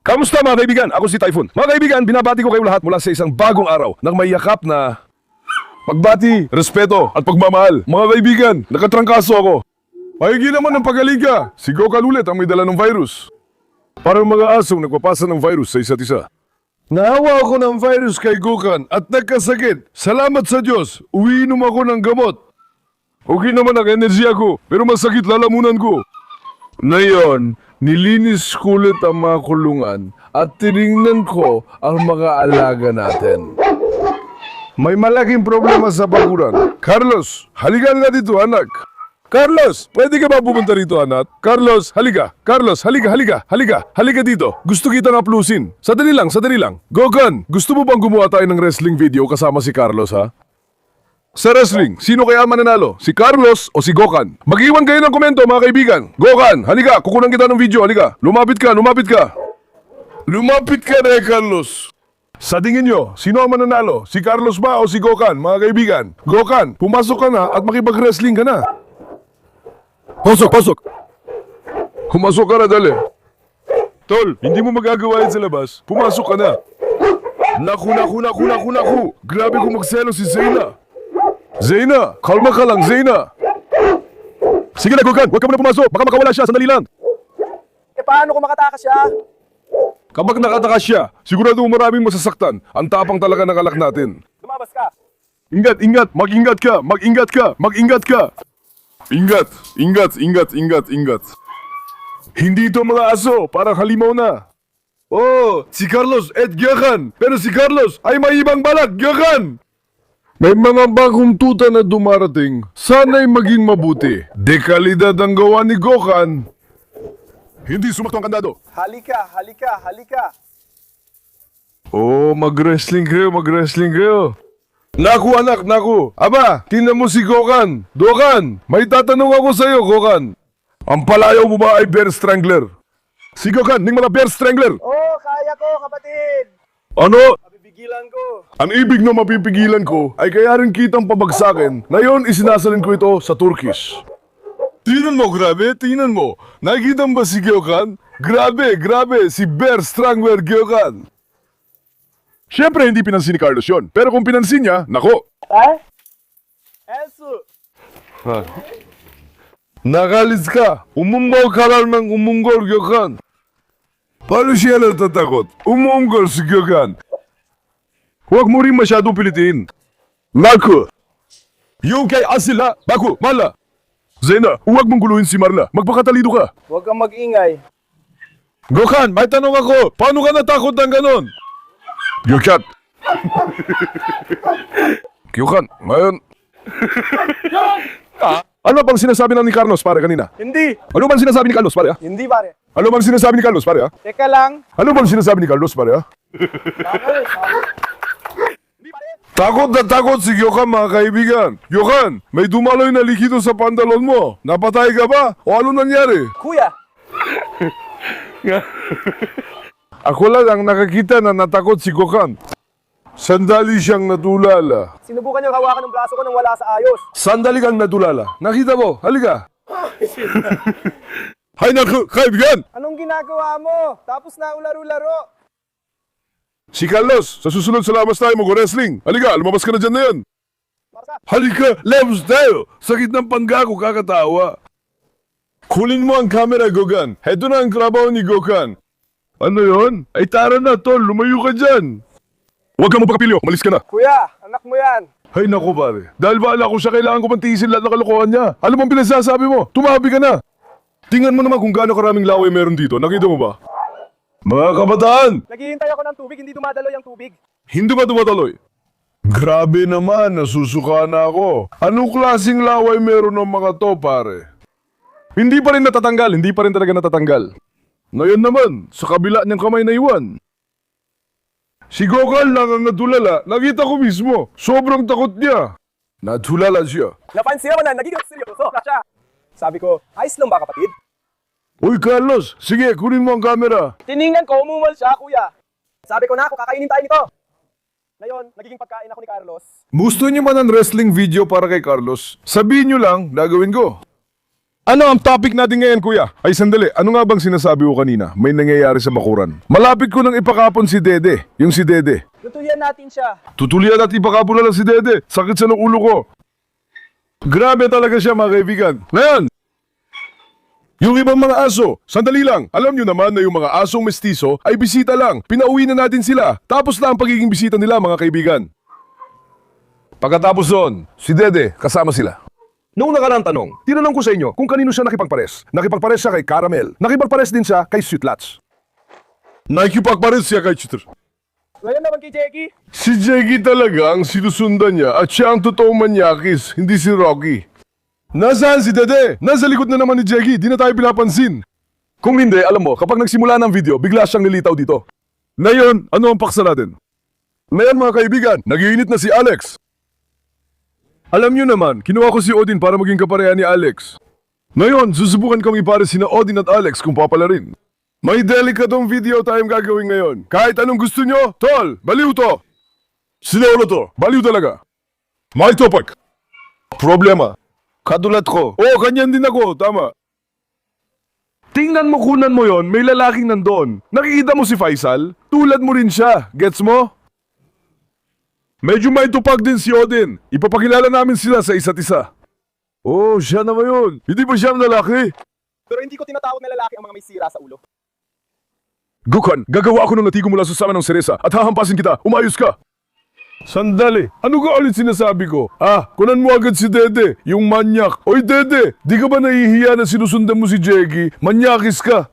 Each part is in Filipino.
Kamusta mga kaibigan? Ako si Typhoon. Mga kaibigan, binabati ko kayo lahat mula sa isang bagong araw ng may yakap na pagbati, respeto at pagmamahal. Mga kaibigan, nakatrangkaso ako. Mahigi naman ng pagaling ka. Si Gokan ulit ang may dala ng virus. Parang mga asong nagpapasa ng virus sa isa't isa. Nahawa ako ng virus kay Gokan at nagkasakit. Salamat sa Diyos, uwiinom ako ng gamot. Okay naman ang enerhiya ko, pero masakit lalamunan ko. Ngayon, nilinis ko ulit ang mga kulungan at tinignan ko ang mga alaga natin. May malaking problema sa bakuran. Carlos, halika na dito, anak. Carlos, pwede ka ba pumunta rito, anak? Carlos, halika. Carlos, halika, halika, halika. Halika dito. Gusto kitang aplusin. Sadali lang, sadali lang. Gokan, gusto mo bang gumawa tayo ng wrestling video kasama si Carlos, ha? Sa wrestling, sino kaya mananalo? Si Carlos o si Gokan? Mag-iwan kayo ng komento, mga kaibigan. Gokan, halika, kukunan kita ng video, halika. Lumapit ka, lumapit ka. Lumapit ka na, Carlos. Sa tingin nyo, sino ang mananalo? Si Carlos ba o si Gokan, mga kaibigan? Gokan, pumasok ka na at makipag-wrestling ka na. Pasok, pasok. Pumasok ka na, dali. Tol, hindi mo magagawa yan sa labas. Pumasok ka na. Naku. Grabe kung magselo si Zayna. Zayna, kalma ka lang, Zayna. Sige na, Gokan, huwag ka muna pumasok. Baka makawala siya, sandali lang. Eh paano kung makatakas siya? Kapag nakatakas siya, sigurado maraming masasaktan. Ang tapang talaga ng alak natin. Lumabas ka. Ingat, ingat, mag-ingat ka, mag-ingat ka, mag-ingat ka. Ingat, ingat. Hindi ito mga aso, parang halimaw na. Oh, si Carlos at Gokan. Pero si Carlos ay may ibang balat, Gokan. May mga bagong tuta na dumarating. Sana'y maging mabuti. Dekalidad ang gawa ni Gokan. Hindi sumakto ang kandado. Halika. Oh, mag-wrestling kayo. Naku anak, naku. Aba, tingnan mo si Gokan. Gokan, may tatanong ako sa'yo, Gokan. Ang palayaw mo ba ay bear strangler? Si Gokan, ning mga bear strangler. Oh, kaya ko, kapatid. Ano? Mapipigilan ko. Ang ibig na mapipigilan ko ay kaya rin kitang pabagsakin. Ngayon isinasalin ko ito sa Turkish. Tingnan mo, grabe, tingnan mo. Nakikita mo ba si Gokan? Grabe, si Bear Strangler Gokan. Siyempre hindi pinansin ni Carlos yun. Pero kung pinansin niya, nako. Ha? Elsu. Nakalis ka. Umungol ka lang ng umungol, Gokan. Paano siya natatakot? Umungol si Gokan. Huwag mo rin masyadong pilitin. Naku! Yung kay Asila, Baku, Mala. Zena, huwag mong guluhin si Marla. Magpakatalido ka. Huwag kang mag-ingay. Gokan, may tanong ako. Paano ka natakot ng ganon? Gokan. Gokan, ngayon. Ano bang sinasabi na ni Carlos, pare, kanina? Hindi. Ano bang sinasabi ni Carlos, pare, ha? Hindi pare. Ano bang sinasabi ni Carlos, pare, ha? Teka lang. Ano bang sinasabi ni Carlos, pare, ha? Takot na takot si Gokan, mga kaibigan. Gokan, may dumaloy na likido sa pantalon mo. Napatay ka ba? O ano nangyari? Kuya. Ako lang ang nakakita na natakot si Gokan. Sandali siyang natulala. Sinubukan niyang hawakan ng braso ko nang wala sa ayos. Sandali kang natulala. Nakita mo, halika. Hay naku, kaibigan! Anong ginagawa mo? Tapos na ularo-laro. Si Carlos, sa susunod sa labas tayo mag-wrestling. Halika, lumabas ka na dyan na yan. Marsa. Halika, labas tayo! Sakit ng pangga ko, kakatawa. Kulin mo ang camera, Gokan. Heto na ang trabaho ni Gokan. Ano yon? Ay tara na, tol. Lumayo ka dyan. Huwag kang magpakapilyo. Malis ka na. Kuya, anak mo yan. Hay naku, pare. Dahil bahala ko siya, kailangan ko mantiisin lahat ng kalokohan niya. Alam mo ang pinasasabi mo? Tumabi ka na. Tingnan mo naman kung gaano karaming laway meron dito. Nakita mo ba? Mga kabataan! Naghihintay ako ng tubig, hindi dumadaloy ang tubig. Hindi ba tumataloy? Grabe naman, nasusuka na ako. Anong klaseng laway meron ng mga to, pare? Hindi pa rin natatanggal, hindi pa rin talaga natatanggal. Ngayon naman, sa kabila niyang kamay na iwan. Si Gokan lang ang natulala, nakita ko mismo. Sobrang takot niya. Natulala siya. Napansin ako na nagiging seryoso na siya. Sabi ko, ayos lang ba kapatid? Uy, Carlos, sige, kunin mo ang camera. Tiningnan ko, umumal siya, kuya. Sabi ko na, kakainin tayo nito. Ngayon, nagiging pagkain ako ni Carlos. Gusto niyo man ang wrestling video para kay Carlos? Sabihin niyo lang, gagawin ko. Ano ang topic natin ngayon, kuya? Ay, sandali. Ano nga bang sinasabi ko kanina? May nangyayari sa bakuran. Malapit ko nang ipakapon si Dede. Yung si Dede. Tutulian natin siya. Tutulian at ipakapon na lang si Dede. Sakit sa ng ulo ko. Grabe talaga siya, mga kaibigan. Ngayon, yung ibang mga aso, sandali lang. Alam nyo naman na yung mga asong mestizo ay bisita lang. Pinauwi na natin sila. Tapos na ang pagiging bisita nila, mga kaibigan. Pagkatapos doon, si Dede kasama sila. Noong nakaraang tanong, tinanong ko sa inyo kung kanino siya nakipagpares. Nakipagpares siya kay Caramel. Nakipagpares din siya kay Sweetlats. Nakipagpares siya kay Chiter. Ngayon naman kay Jackie. Si Jackie talaga ang sinusundan niya at siya ang totoong manyakis, hindi si Rocky. Nasaan si Dede? Nasa likod na naman ni Jackie, di na tayo pinapansin. Kung hindi, alam mo, kapag nagsimula ng video, bigla siyang nilitaw dito. Ngayon, ano ang paksa natin? Ngayon mga kaibigan, nag-iinit na si Alex. Alam niyo naman, kinuha ko si Odin para maging kapareha ni Alex. Ngayon, susubukan kong ipare sina Odin at Alex kung papalarin. May delikatong video tayong gagawin ngayon. Kahit anong gusto nyo, tol, baliw to. Sila ulo to, baliw talaga. May topic. Problema. Katulad ko. Oo, kanyan din ako, tama. Tingnan mo kunan mo yon, may lalaking nandun. Nakikita mo si Faisal? Tulad mo rin siya, gets mo? Medyo may tupag din si Odin. Ipapakilala namin sila sa isa't isa. Oh, siya naman yun. Hindi ba siya ang lalaki? Pero hindi ko tinatawag na lalaki ang mga may sira sa ulo. Gukan, gagawa ako ng latigo mula sa sama ng seresa at hahampasin kita. Umayos ka. Sandali, ano ka ulit sinasabi ko? Kunan mo agad si Dede, yung manyak. Oy Dede, di ka ba nahihiya na sinusundan mo si Jackie? Manyakis ka.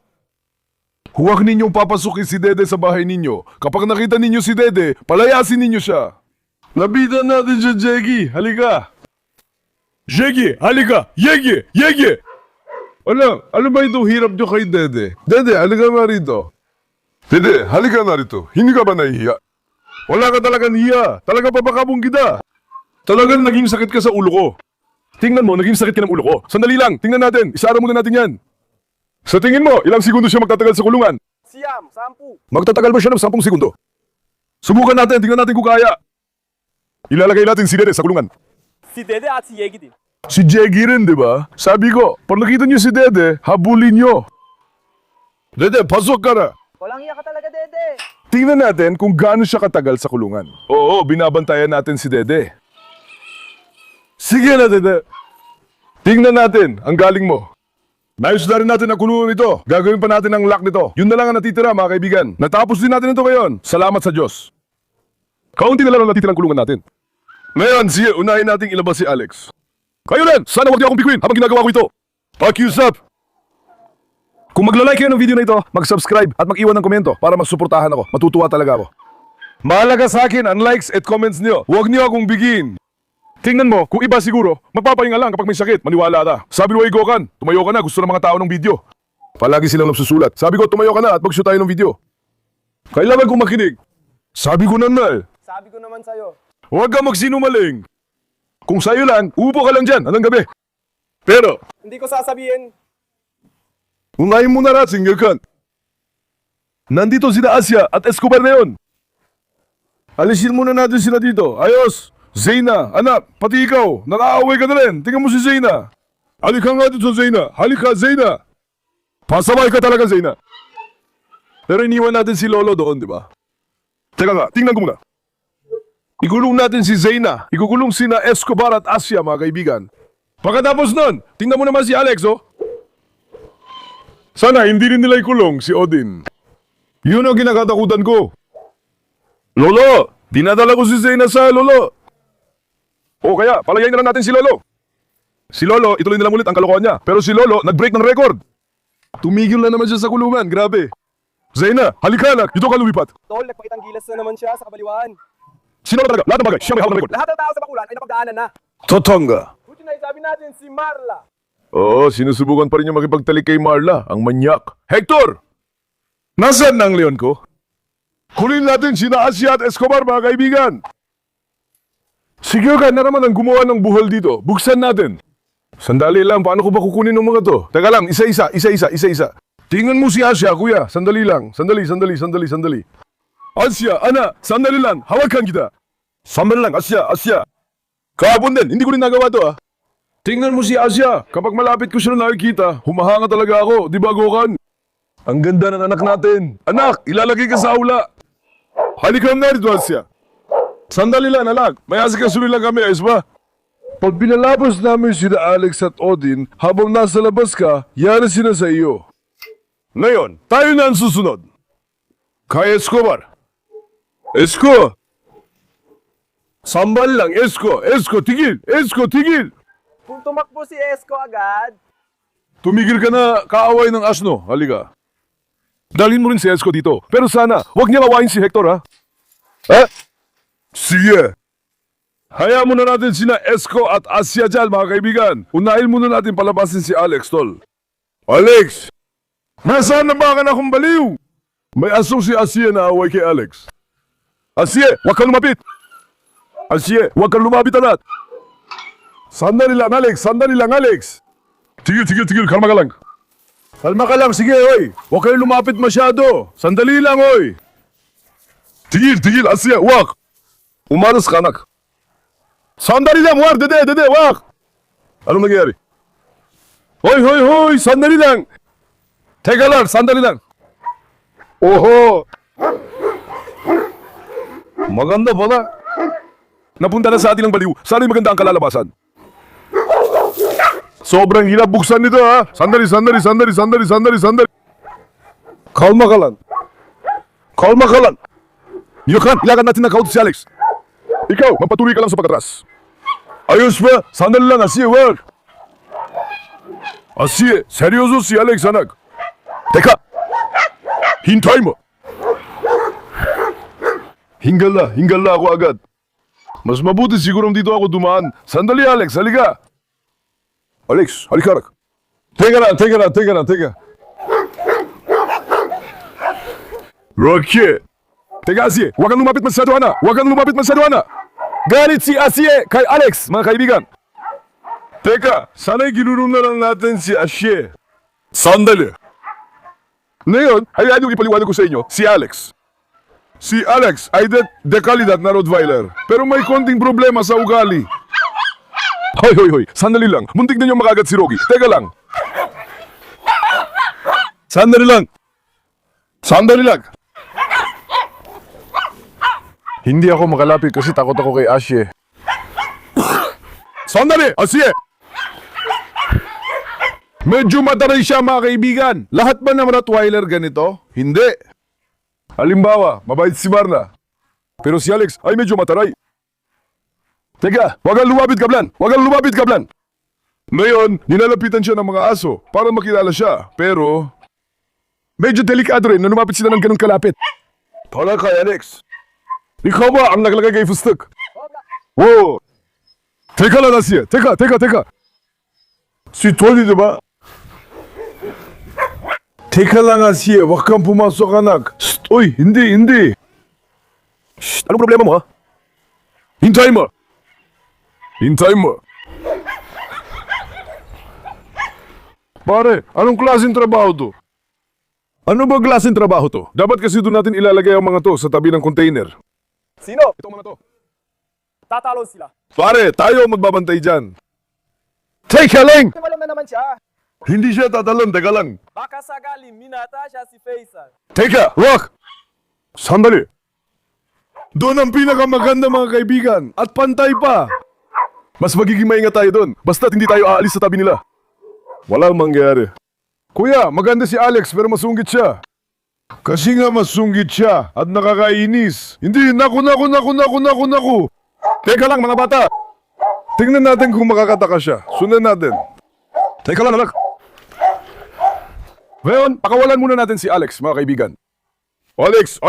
Huwag ninyong papasukin si Dede sa bahay ninyo. Kapag nakita ninyo si Dede, palayasin ninyo siya. Labitan natin siya, Jackie. Halika. Jackie, halika. Yegi, Yegi. Ano ba itong hirap nyo kay Dede? Dede, halika nga rito. Dede, halika na rito. Hindi ka ba nahihiya? Wala ka talagang hiya. Talaga papakabong kita. Talagang naging sakit ka sa ulo ko. Tingnan mo, naging sakit ka ng ulo ko. Sandali lang, tingnan natin. Isara muna natin yan. Sa tingin mo, ilang segundo siya magtatagal sa kulungan? Siyam, 10. Magtatagal ba siya ng 10 segundo? Subukan natin, tingnan natin kung kaya. Ilalagay natin si Dede sa kulungan. Si Dede at si Yegi din. Si Jeggy rin, di ba? Sabi ko, pag nakita niyo si Dede, habulin niyo. Dede, pasok ka na. Walang iya ka talaga, Dede. Tingnan natin kung gaano siya katagal sa kulungan. Oo, binabantayan natin si Dede. Sige na, Dede. Tingnan natin ang galing mo. Nayos na rin natin ang kulungan nito. Gagawin pa natin ang lock nito. Yun na lang ang natitira, mga kaibigan. Natapos din natin ito ngayon. Salamat sa Diyos. Kaunti na lang ang natitirang kulungan natin. Ngayon, sige, unahin nating ilabas si Alex. Kayo rin! Sana huwag niyo akong biguin habang ginagawa ko ito. Pakiusap! Kung magla-like kayo ng video na ito, mag-subscribe at mag-iwan ng komento para magsuportahan ako. Matutuwa talaga ako. Mahalaga sa akin ang likes at comments niyo. Huwag niyo akong bigin. Tingnan mo, kung iba siguro, magpapahinga lang kapag may sakit. Maniwala ka. Sabi ni Gokan, tumayo ka na, gusto ng mga tao ng video. Palagi silang nagsusulat. Sabi ko, tumayo ka na at mag-shoot tayo ng video. Kailangan kong makinig. Sabi ko na eh. Sabi ko naman sa'yo. Huwag kang magsinungaling. Kung sa'yo lang, upo ka lang dyan hanggang gabi. Pero, Hindi ko sasabihin. unahin mo na rating, Gokan. Nandito sila Asya at Escobar na yun. Alisin muna natin sila dito. Ayos! Zeyna, anak, pati ikaw, nakaaway ka na rin. Tingnan mo si Zeyna. Halika nga dito, Zeyna. Halika, Zeyna. Pasabay ka talaga, Zeyna. Pero iniwan natin si Lolo doon, di ba? Teka nga, tingnan ko muna. Ikulong natin si Zeyna. Ikukulong sina Escobar at Asya, mga kaibigan. Pagkatapos nun, tingnan mo naman si Alex, oh. Sana hindi rin nila ikulong si Odin. Yun ang kinakatakutan ko. Lolo, dinadala ko si Zeyna sa Lolo. O kaya, palayain na lang natin si Lolo. Si Lolo, ituloy na lang ulit ang kalokohan niya. Pero si Lolo, nag-break ng record. Tumigil na naman siya sa kulungan, grabe. Zeyna, halika na, dito ka lumipat. Tol, nagpakitang gilas na naman siya sa kabaliwan. Sino talaga? Lahat ng bagay, siya may hawak ng record. Lahat ng tao sa bakulan ay napagdaanan na. Totonga. Buti na isabi natin si Marla. Oo, sinusubukan pa rin niya makipagtalik kay Marla, ang manyak. Hector! Nasaan na ang leon ko? Kunin natin sina Asya at Escobar, mga kaibigan. Sige ka, na naman ang gumawa ng buhol dito. Buksan natin. Sandali lang, paano ko ba kukunin ng mga to? Teka lang, isa-isa. Tingnan mo si Asya, kuya. Sandali lang. Sandali. Asya, ana, sandali lang. Hawakan kita. Sandali lang, Asya. Kahapon din, hindi ko rin nagawa to, ah. Tingnan mo si Asia. Kapag malapit ko siya na nakikita, humahanga talaga ako. Di ba, Gokan? Ang ganda ng anak natin. Anak, ilalagay ka sa aula. Halika na rito, Asia. Sandali lang, anak. May asikasuloy lang kami, ayos ba? Pag binalabas namin sila Alex at Odin, habang nasa labas ka, yari sila sa iyo. Ngayon, tayo na ang susunod. Kay Escobar. Esko! Sambal lang, Esko! Esko, tigil! Esko, tigil! Kung tumakbo si Esko agad, Tumigil ka na, kaaway ng asno. Halika. Dalhin mo rin si Esko dito. Pero sana, huwag niya awayin si Hector, ha? Ha? Sige. Hayaan muna natin sina Esko at Asia dyan, mga kaibigan. Unahin muna natin palabasin si Alex, tol. Alex! Nasaan na ba ka na akong baliw? May asong si Asia na away kay Alex. Asia, huwag kang lumapit! Asia, huwag kang lumapit, anak! Sandali lang, Alex! Sandali lang, Alex! Tigil! Kalma ka lang! Kalma ka lang, sige, oy! Huwag kayong lumapit masyado! Sandali lang, oy! Tigil! Asia, huwag! Umalas ka, anak! Sandali lang, huwag! Dede, huwag! Anong nangyari? Hoy! Sandali lang! Teka lang, sandali lang! Oho! Maganda pala! Napunta na sa atin ang baliw. Sana'y maganda ang kalalabasan. Sobrang hirap buksan nito, ha? Sandali. Kalma ka lang. Ilagyan natin ng kauto si Alex. Ikaw, magpatuloy ka lang sa pagkatras. Ayos ba? Sandali lang, Asia, wag. Asia, seryoso si Alex, anak. Teka! Hintay mo! Hingal na ako agad. Mas mabuti siguro dito ako dumaan. Sandali, Alex, halika! Alex, halika, anak. Teka lang. Rocky! Teka, Asia, huwag kang lumapit masyado, Ana. Galit si Asia kay Alex, mga kaibigan. Teka, sana'y ginulong na lang natin si Asia. Sandali. Ngayon, hayaan yung ipaliwanag ko sa inyo, si Alex. Si Alex ay dekalidad na Rottweiler, pero may konting problema sa ugali. Hoy, sandali lang. Muntik na niyong makagat si Rocky. Teka lang. Sandali lang. Hindi ako makalapit kasi takot ako kay Asia. Sandali! Asia! Medyo mataray siya, mga kaibigan. Lahat ba ng Rottweiler ganito? Hindi. Halimbawa, mabait si Marla. Pero si Alex ay medyo mataray. Teka, wag kang lumapit, kablan! Ngayon, nilalapitan siya ng mga aso para makilala siya. Pero, medyo delikado rin na lumapit sila ng ganun kalapit. Para kay Alex. Ikaw ba ang naglagay kay Fustuk? Wow! Teka lang, Asia. Teka. Si Tony, diba? Teka lang, Asia. Wag kang pumasok, anak. Shh, uy, hindi. Shh, anong problema mo, ha? Hintayin mo. Pare, anong klaseng trabaho to? Ano ba klaseng trabaho to? Dapat kasi doon natin ilalagay ang mga to sa tabi ng container. sino? Itong mga to. Tatalon sila. Pare, tayo magbabantay dyan. Teka lang! Walang na naman siya. Hindi siya tatalon, teka lang. Baka sakali minata siya si Faisal. Teka, rock! Sandali. Doon ang pinakamaganda, mga kaibigan. At pantay pa. Mas magiging maingat tayo doon. Basta't hindi tayo aalis sa tabi nila. Walang mangyari. Kuya, maganda si Alex pero masungit siya. Kasi nga masungit siya at nakakainis. Hindi, naku. Teka lang, mga bata. Tingnan natin kung makakataka siya. Sundan natin. Teka lang, anak. Ngayon, pakawalan muna natin si Alex, mga kaibigan. Alex!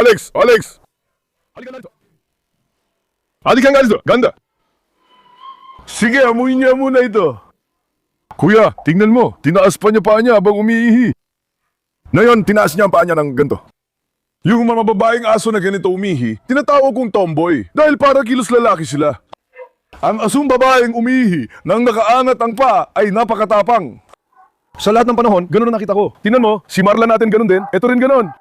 Halika na dito. Halika nga dito, ganda. Sige, amuin niya muna ito. Kuya, tingnan mo. Tinaas pa niya paa niya habang umiihi. Ngayon, tinaas niya ang paa niya ng ganito. Yung mga babaeng aso na ganito umihi, tinatawag kong tomboy dahil para kilos lalaki sila. Ang asong babaeng umihi nang nakaangat ang paa ay napakatapang. Sa lahat ng panahon, ganun ang nakita ko. Tingnan mo, si Marla natin ganun din, eto rin ganun.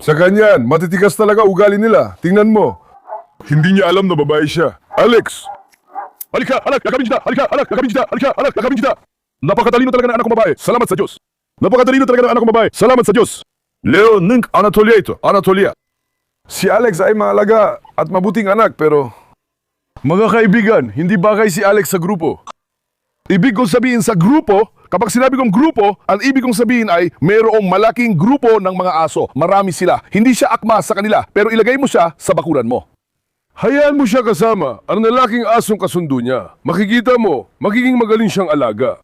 Sa kanyan, matitigas talaga ugali nila. Tingnan mo. Hindi niya alam na babae siya. Alex! Halika, anak, yakapin kita! Halika, anak, yakapin kita! Halika, anak, yakapin kita! Napakatalino talaga ng anak kong babae. Salamat sa Diyos. Napakatalino talaga ng anak kong babae. Salamat sa Diyos. Leo Nunk Anatolia ito. Anatolia. Si Alex ay mahalaga at mabuting anak pero... Mga kaibigan, hindi bagay si Alex sa grupo. Ibig kong sabihin sa grupo, kapag sinabi kong grupo, ang ibig kong sabihin ay mayroong malaking grupo ng mga aso. Marami sila. Hindi siya akma sa kanila, pero ilagay mo siya sa bakuran mo. Hayaan mo siya kasama ang lalaking asong kasundo niya. Makikita mo, magiging magaling siyang alaga.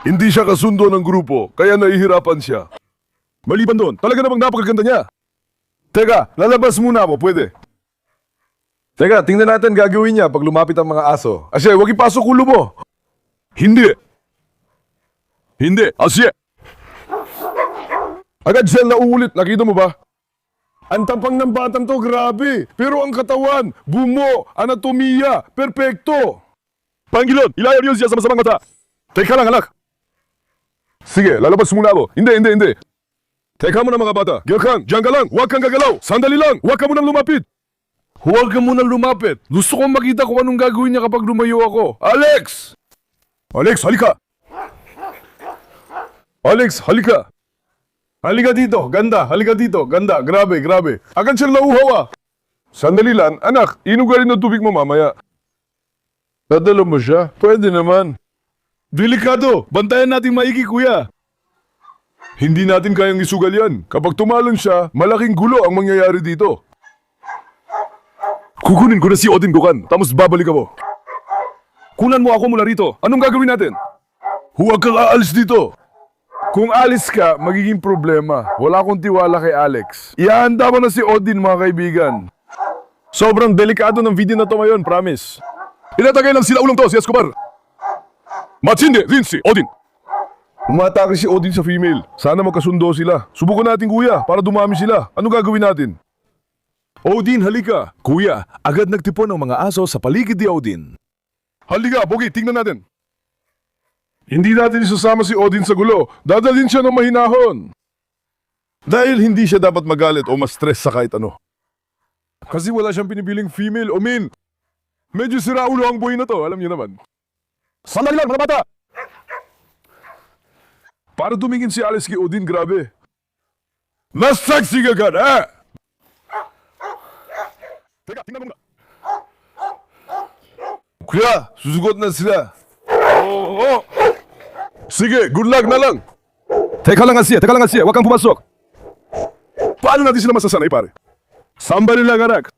Hindi siya kasundo ng grupo, kaya nahihirapan siya. Maliban doon, talaga namang napakaganda niya. Teka, lalabas muna ako, pwede? Teka, tingnan natin gagawin niya pag lumapit ang mga aso. Asya, huwag ipasok ulo mo. Hindi. Hindi, Asya. Agad siya nauulit, nakita mo ba? Ang tampang ng batang to, grabe. Pero ang katawan, bumo, anatomiya, perpekto. Pangilon, ilayo niyo siya sa masamang mata. Teka lang, anak. Sige, lalabas muna ako. Hindi. Teka mo na mga bata. Gyakang, diyan ka lang. Huwag kang gagalaw. Sandali lang. Huwag ka munang lumapit. Huwag ka munang lumapit. Gusto kong makita kung anong gagawin niya kapag lumayo ako. Alex! Alex, halika! Alex, halika! Halika dito, ganda, halika dito, ganda, grabe. Agad siyang nauhaw ah. Sandali lang, anak, inugarin ng tubig mo mamaya. Dadalo mo siya? Pwede naman. Delikado, bantayan natin maigi kuya. Hindi natin kayang isugal yan. Kapag tumalon siya, malaking gulo ang mangyayari dito. Kukunin ko na si Odin Gokan, tapos babalik ako. Kunan mo ako mula rito. Anong gagawin natin? Huwag kang aalis dito. Kung alis ka, magiging problema. Wala akong tiwala kay Alex. Ihahanda mo na si Odin, mga kaibigan. Sobrang delikado ng video na to ngayon, promise. Itatagay lang sila ulong to, si Escobar. Matsinde, Rinsi, Odin. Umatake si Odin sa female. Sana magkasundo sila. Subukan natin, kuya, para dumami sila. Anong gagawin natin? Odin, halika. Kuya, agad nagtipon ang mga aso sa paligid ni Odin. Halika, Bogi, tingnan natin. Hindi natin isasama si Odin sa gulo. Dadalhin siya ng mahinahon. Dahil hindi siya dapat magalit o ma-stress sa kahit ano. Kasi wala siyang pinipiling female o min. Medyo siraulo ang boy na to, alam niyo naman. Sandali lang, mga bata! Para tumingin si Alex kay Odin, grabe. Nasaksi ka ka na! Teka, tingnan mo na. Kuya, susugot na sila. Oo. Sige, good luck na lang. Teka lang, Asya. Huwag kang pumasok. Paano natin sila masasanay, pare? Sambali lang, anak.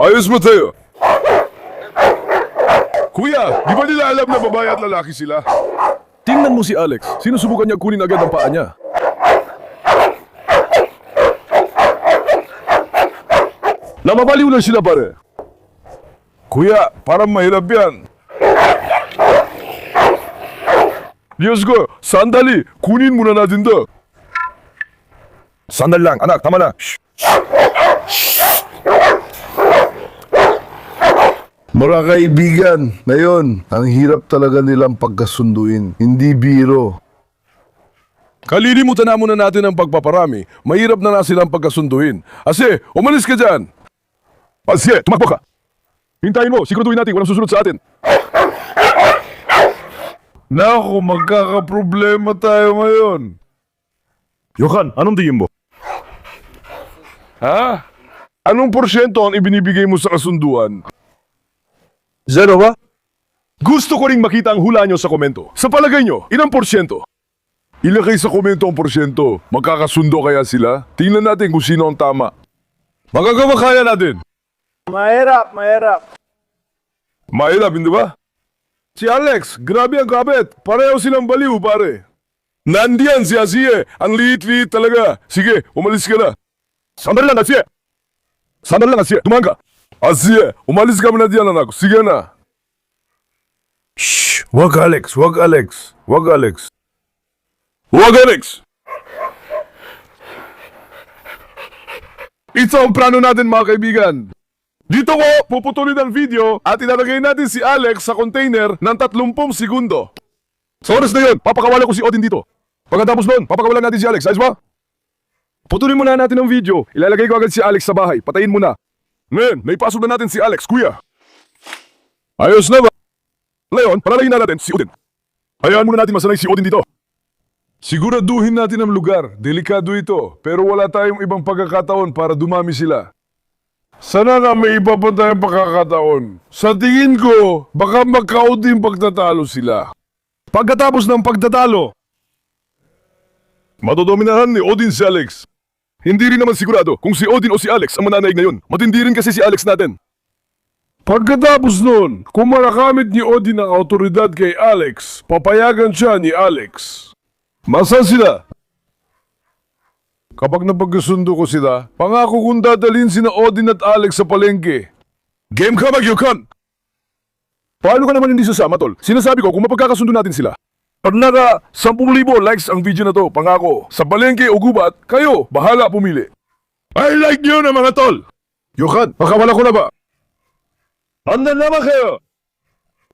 Ayos mo tayo. Kuya, di ba nila alam na babae at lalaki sila? Tingnan mo si Alex. Sinusubukan niya kunin agad ang paa niya. Namabaliw lang sila, pare. Kuya, parang mahirap yan. Diyos ko, sandali. Kunin muna natin to. Sandali lang, anak. Tama na. Shh. Mga kaibigan, ngayon, ang hirap talaga nilang pagkasunduin. Hindi biro. Kalilimutan na muna natin ang pagpaparami. Mahirap na silang pagkasunduin. Ase, umalis ka dyan. Ase, tumakbo ka. Hintayin mo, siguraduhin natin walang susunod sa atin. Naku, magkakaproblema tayo ngayon. Yokan, anong tingin mo? Ha? Anong porsyento ang ibinibigay mo sa kasunduan? Zero ba? Gusto ko ring makita ang hula nyo sa komento. Sa palagay nyo, ilang porsyento? Ilagay sa komento ang porsyento. Magkakasundo kaya sila? Tingnan natin kung sino ang tama. Magagawa kaya natin. Mahirap. Mahirap, hindi ba? Si Alex, grabe ang kabit. Pareho silang baliw, pare. Nandiyan si Asie. Ang liit-liit talaga. Sige, umalis ka na. Sandali lang, Asie. Tumahan ka. Asie, umalis ka muna diyan, anak. Sige na. Shh! Wag, Alex. Ito ang plano natin, mga kaibigan. Dito ko, puputulin ang video at ilalagay natin si Alex sa container ng 30 segundo. Sa oras na yun, papakawalan ko si Odin dito. Pagkatapos nun, papakawalan natin si Alex. Ayos ba? Putulin muna natin ang video. Ilalagay ko agad si Alex sa bahay. Patayin mo na. Ngayon, naipasok na natin si Alex, kuya. Ayos na ba? Ngayon, palalayin na natin si Odin. Hayaan muna natin masanay si Odin dito. Siguraduhin natin ang lugar. Delikado ito. Pero wala tayong ibang pagkakataon para dumami sila. Sana na may iba pa tayong pagkakataon. Sa tingin ko, baka magkaunting pagtatalo sila. Pagkatapos ng pagtatalo, matodominahan ni Odin si Alex. Hindi rin naman sigurado kung si Odin o si Alex ang mananaig ngayon. Matindi rin kasi si Alex natin. Pagkatapos nun, kung marakamit ni Odin ang autoridad kay Alex, papayagan siya ni Alex. Masan sila? Kapag napagkasundo ko sila, pangako kong dadalhin sina Odin at Alex sa palengke. Game ka magyukan! Paano ka naman hindi sasama, tol? Sinasabi ko kung mapagkakasundo natin sila. Pag naka 10,000 likes ang video na to, pangako, sa palengke o gubat, kayo, bahala pumili. I like nyo na mga tol! Yukan, makawala ko na ba? Handa naman kayo!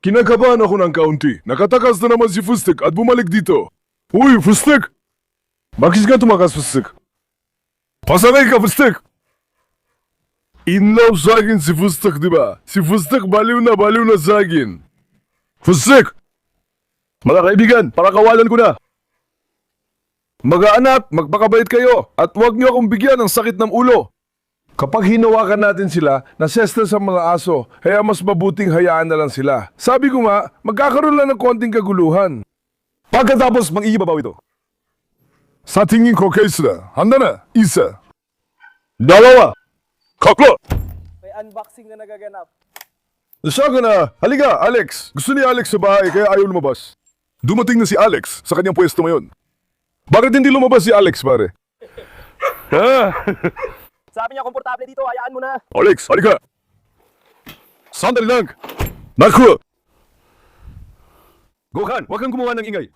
Kinakabahan ako ng kaunti. Nakatakas na naman si Fustek at bumalik dito. Uy, Fustek! Bakit ka tumakas, Fustek? Pasanay ka, Fustek! In love sa akin si Fustek, di ba? Si Fustek baliw na sa akin. Fustek! Mga kaibigan, parakawalan ko na. Mag-aanap, magpakabait kayo, at huwag niyo akong bigyan ng sakit ng ulo. Kapag hinawakan natin sila, nasestress ang mga aso, kaya mas mabuting hayaan na lang sila. Sabi ko nga, magkakaroon lang ng konting kaguluhan. Pagkatapos, mag-iibabaw ito. Sa tingin ko, case na. Handa na. Isa. Dalawa. Kaklo. May unboxing na nagaganap. Siya ka na. Halika, Alex. Gusto ni Alex sa bahay, kaya ayaw lumabas. Dumating na si Alex sa kanyang pwesto ngayon. Bakit hindi lumabas si Alex, pare? Ha? Sabi niya, komportable dito, hayaan mo na. Alex, halika! Sandali lang! Naku! Gohan, huwag kang gumawa ng ingay.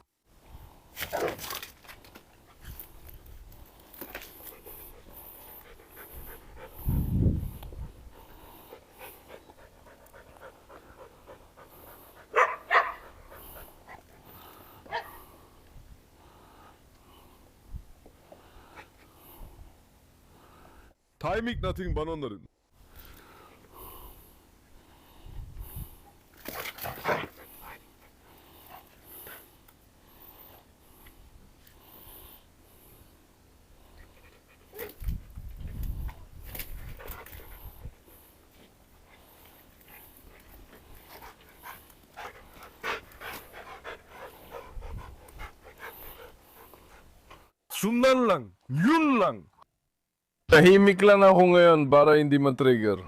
Timing nating ba na rin? Sundan lang, yun lang. Tahimik lang ako ngayon para hindi ma-trigger.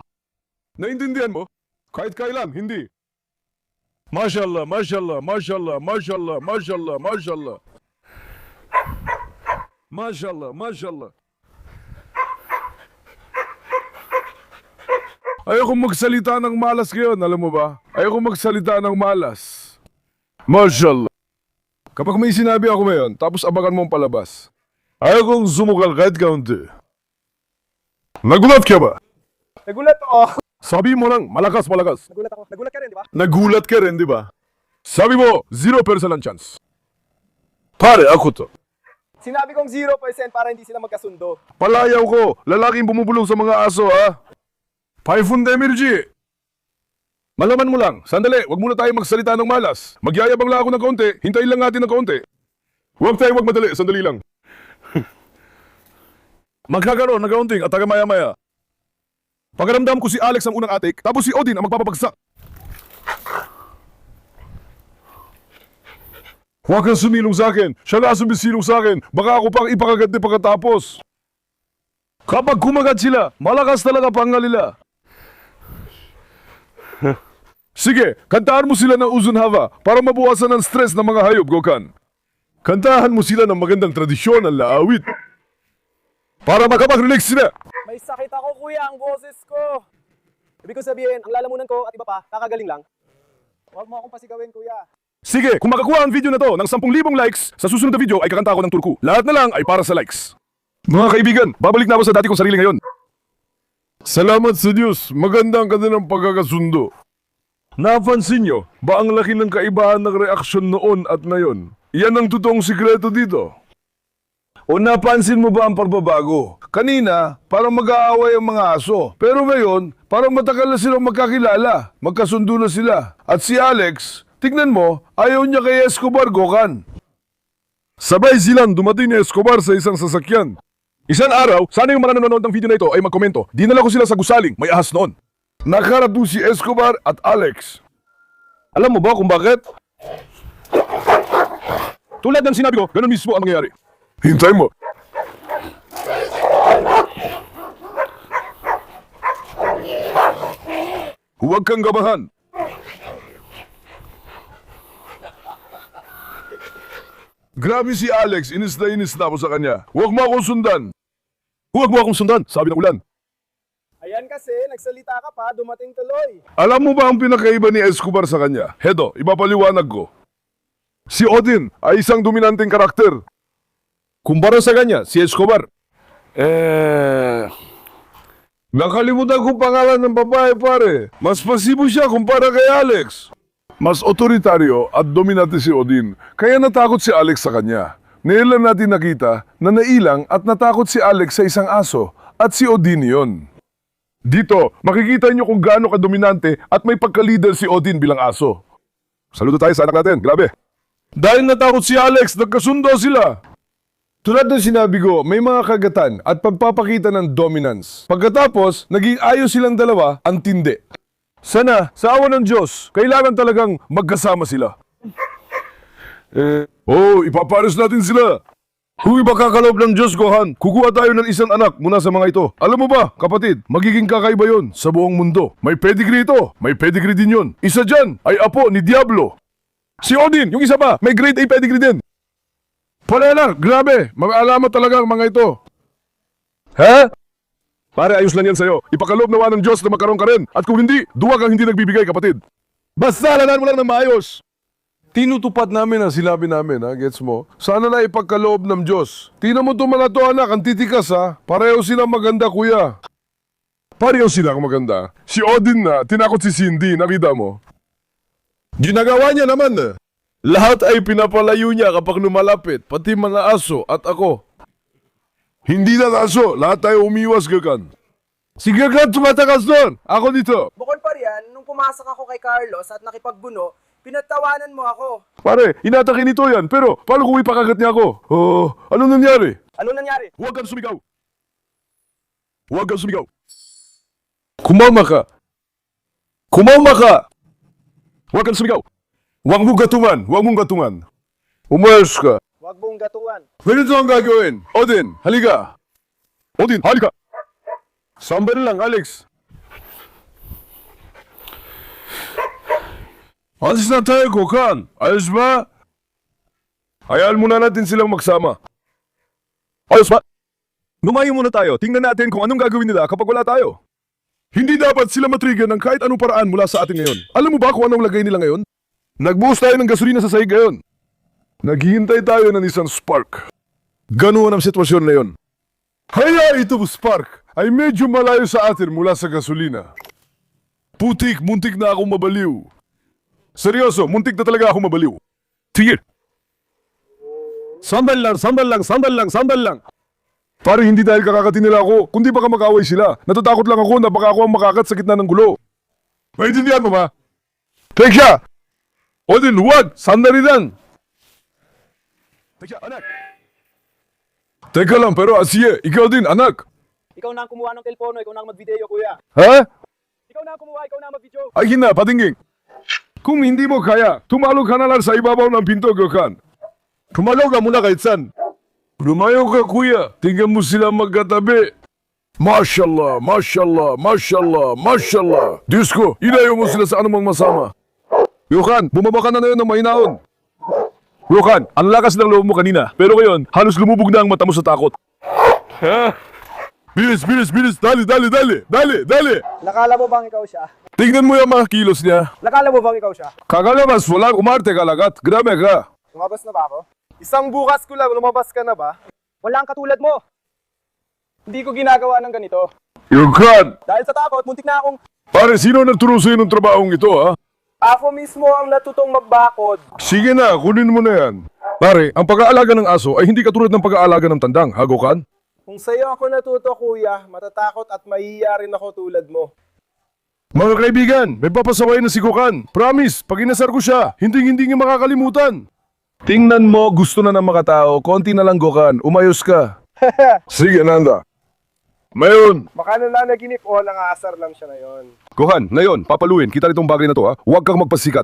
Naintindihan mo? Kahit kailan, hindi. Mashallah, mashallah, mashallah, mashallah, mashallah, mashallah. Mashallah, mashallah. Ayoko magsalita ng malas ngayon, alam mo ba? Ayoko magsalita ng malas. Mashallah. Kapag may sinabi ako ngayon, tapos abakan mong palabas. Ayokong sumukal kahit kaunti. Nagulat ka ba? Nagulat ako. Sabi mo lang, malakas. Nagulat ako. Nagulat ka rin, di ba? Nagulat ka rin, di ba? Sabi mo, 0% ang chance. Pare, ako to. Sinabi kong 0% para hindi sila magkasundo. Palayaw ko, lalaking bumubulong sa mga aso, ha? Paifun Demirji! Malaman mo lang, sandali, wag muna tayo magsalita ng malas. Magyayabang lang ako ng kaunti, hintayin lang natin ng kaunti. Huwag madali, sandali lang. Magkakaroon ng kaunting at taga maya-maya. Pagaramdam ko si Alex ang unang atik, tapos si Odin ang magpapabagsak. Huwag kang sumilong sa akin, siya na sumisilong sa akin, baka ako pang ipakagat pagkatapos. Kapag kumagat sila, malakas talaga pangalila. Sige, kantahan mo sila ng Uzun Hava para mabuwasan ang stress ng mga hayop, Gokan. Kantahan mo sila ng magandang tradisyon ng laawit. Para makapag-relax sila. May sakit ako, kuya, ang boses ko. Ibig ko sabihin, ang lalamunan ko at iba pa, kakagaling lang. Huwag mo akong pasigawin, kuya. Sige, kung makakuha ang video na to ng 10,000 likes, sa susunod na video ay kakanta ako ng turku. Lahat na lang ay para sa likes. Mga kaibigan, babalik na ako sa dati kong sarili ngayon. Salamat sa Diyos, maganda ang kanilang pagkakasundo. Napansin nyo ba ang laki ng kaibahan ng reaksyon noon at ngayon? Iyan ang totoong sikreto dito. O napansin mo ba ang pagbabago? Kanina, parang mag-aaway ang mga aso. Pero ngayon, parang matagal na silang magkakilala. Magkasundo na sila. At si Alex, tignan mo, ayaw niya kay Escobar Gokan. Sabay silang dumating ni Escobar sa isang sasakyan. Isang araw, sana yung mga nanonood ng video na ito ay magkomento. Dinala ko sila sa gusaling, may ahas noon. Nakarap doon si Escobar at Alex. Alam mo ba kung bakit? Tulad ng sinabi ko, ganun mismo ang nangyayari. Hintay mo. Huwag kang gabahan. Grabe si Alex, inis na ako sa kanya. Huwag mo akong sundan. Huwag mo akong sundan, sabi ng ulan. Ayan kasi, nagsalita ka pa, dumating tuloy. Alam mo ba ang pinakaiba ni Escobar sa kanya? Hedo, ipapaliwanag ko. Si Odin ay isang dominanteng karakter. Kumpara sa kanya, si Escobar. Nakalimutan ko pangalan ng babae pare. Mas pasibo siya kumpara kay Alex. Mas otoritaryo at dominante si Odin, kaya natakot si Alex sa kanya. Nailan natin nakita na nailang at natakot si Alex sa isang aso at si Odin yon. Dito, makikita niyo kung gaano ka-dominante at may pagka-leader si Odin bilang aso. Saludo tayo sa anak natin, grabe. Dahil natakot si Alex, nagkasundo sila. Tulad ng sinabi ko, may mga kagatan at pagpapakita ng dominance. Pagkatapos, naging ayos silang dalawa, ang tindi. Sana, sa awa ng Diyos, kailangan talagang magkasama sila. Ipapares natin sila. Kung ipakakalob ng Diyos, Gohan, kukuha tayo ng isang anak mula sa mga ito. Alam mo ba, kapatid, magiging kakaiba yon sa buong mundo. May pedigree ito, may pedigree din yon. Isa dyan ay apo ni Diablo. Si Odin, yung isa pa, may grade A pedigree din. Pareha, grabe, mag-alamat talaga ang mga ito. Ha? Pare, ayos lang yan sa'yo. Ipakalob nawa ng Diyos na magkaroon ka rin. At kung hindi, duwag ang hindi nagbibigay, kapatid. Basta, lalan mo lang ng maayos. Tinutupad namin ang sinabi namin, ha? Gets mo? Sana na ipagkaloob ng Diyos. Tingnan mo ito mga to, anak, ang titikas, ha? Pareho silang maganda, kuya. Pareho silang maganda. Si Odin na, tinakot si Cindy, nakita mo? Ginagawa niya naman, eh. Lahat ay pinapalayo niya kapag lumalapit, pati mga aso at ako. Hindi na aso, lahat tayo umiwas, Gagan. Si Gagan tumatakas doon, ako dito. Bukod pa riyan, nung pumasok ako kay Carlos at nakipagbuno, pinatawanan mo ako. Pare, inatake nito yan, pero paano kung ipakagat niya ako? Ano nangyari? Ano nangyari? Huwag kang sumigaw. Huwag kang sumigaw. Kumama ka. Kumama ka. Huwag kang sumigaw. Huwag mong gatungan. Huwag mong gatungan. Umayos ka. Huwag mong gatuan. Ganito ang gagawin. Odin, halika. Odin, halika. Sambal lang, Alex. Alis na tayo, Gokan. Ayos ba? Hayaan muna natin silang magsama. Ayos ba? Lumayo muna tayo. Tingnan natin kung anong gagawin nila kapag wala tayo. Hindi dapat sila matrigger ng kahit anong paraan mula sa atin ngayon. Alam mo ba kung anong lagay nila ngayon? Nagbuhos tayo ng gasolina sa sahig ngayon. Naghihintay tayo ng isang spark. Ganoon ang sitwasyon na yon. Kaya ito spark ay medyo malayo sa atin mula sa gasolina. Putik, muntik na akong mabaliw. Seryoso, muntik na talaga akong mabaliw. Sige. Sandal lang. Pare, hindi dahil kakakatin nila ako, kundi baka mag-away sila. Natatakot lang ako na baka ako ang makakat sa gitna ng gulo. Maintindihan mo ba? Teka! Odin, huwag! Sandali lang! Teka, anak! Teka lang, pero sige, ikaw din, anak! Ikaw na ang kumuha ng telepono, ikaw na ang mag-video, kuya. Ha? Ikaw na ang kumuha, ikaw na ang mag-video. Ay, hina, patingin! Kung hindi mo kaya, tumalo ka na lang sa ibabaw ng pinto, Gokan. Tumalo ka muna kahit saan. Lumayo ka, kuya. Tingnan mo sila magkatabi. Mashallah, mashallah, mashallah, mashallah. Diyos ko, inayo mo sila sa anumang masama. Gokan, bumaba ka na ngayon ng mahinaon. Gokan, ang lakas ng loob mo kanina. Pero ngayon, halos lumubog na ang mata mo sa takot. Ha? Bilis, bilis, bilis. Dali. Nakala mo bang ikaw siya? Tingnan mo yung mga kilos niya. Nakala mo bang ikaw siya? Kakalabas, walang umarte kalagat. Grabe ka. Lumabas na ba ako? Isang bukas ko lang, lumabas ka na ba? Wala ang katulad mo. Hindi ko ginagawa ng ganito. Gokan! Dahil sa takot, muntik na akong... Pare, sino nagturo sa'yo ng trabahong ito, ha? Ako mismo ang natutong magbakod. Sige na, kunin mo na yan. Pare, ang pag-aalaga ng aso ay hindi katulad ng pag-aalaga ng tandang, hagokan? Kung sa'yo ako natuto, kuya, matatakot at mahihiya rin ako tulad mo. Mga kaibigan, may papasaway na si Kukan. Promise, pag inasar ko siya, hindi niya makakalimutan. Tingnan mo, gusto na ng mga tao, konti na lang Kukan, umayos ka. Sige, Nanda. Mayon, Baka nananaginip o nangasar lang siya na yon. Kukan, ngayon, papaluin, kita nitong bagay na to ha. Huwag kang magpasikat.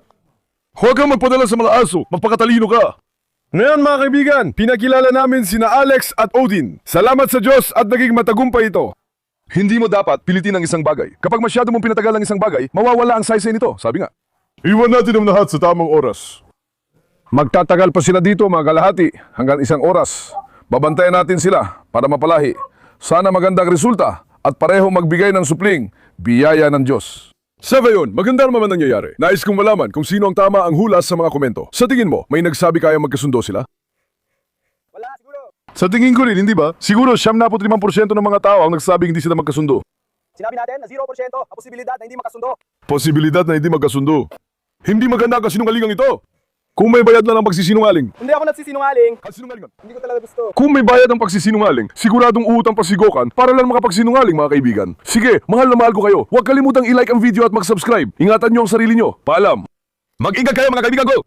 Huwag kang magpadala sa mga aso, magpakatalino ka. Ngayon mga kaibigan, pinakilala namin sina Alex at Odin. Salamat sa Diyos at naging matagumpay ito. Hindi mo dapat pilitin ang isang bagay. Kapag masyado mong pinatagal ang isang bagay, mawawala ang saysay nito, sabi nga. Iwan natin ang lahat sa tamang oras. Magtatagal pa sila dito mga kalahati hanggang 1 oras. Babantayan natin sila para mapalahi. Sana magandang resulta at pareho magbigay ng supling, biyaya ng Diyos. Sa gayon, maganda naman nangyayari. Nais kong malaman kung sino ang tama ang hula sa mga komento. Sa tingin mo, may nagsabi kaya magkasundo sila? Wala, siguro. Sa tingin ko rin, hindi ba? Siguro 75% ng mga tao ang nagsabing hindi sila magkasundo. Sinabi natin na 0% ang posibilidad na hindi makasundo. Posibilidad na hindi magkasundo. Hindi maganda ang kasinungalingang ito. Kung may bayad na ng pagsisinungaling. Hindi ako nagsisinungaling. Kasinungalingan. Hindi ko talaga gusto. Kung may bayad ng pagsisinungaling, siguradong uutang pa si Gokan para lang makapagsinungaling mga kaibigan. Sige, mahal na mahal ko kayo. Huwag kalimutang i-like ang video at mag-subscribe. Ingatan niyo ang sarili niyo. Paalam. Mag-ingat kayo mga kaibigan ko!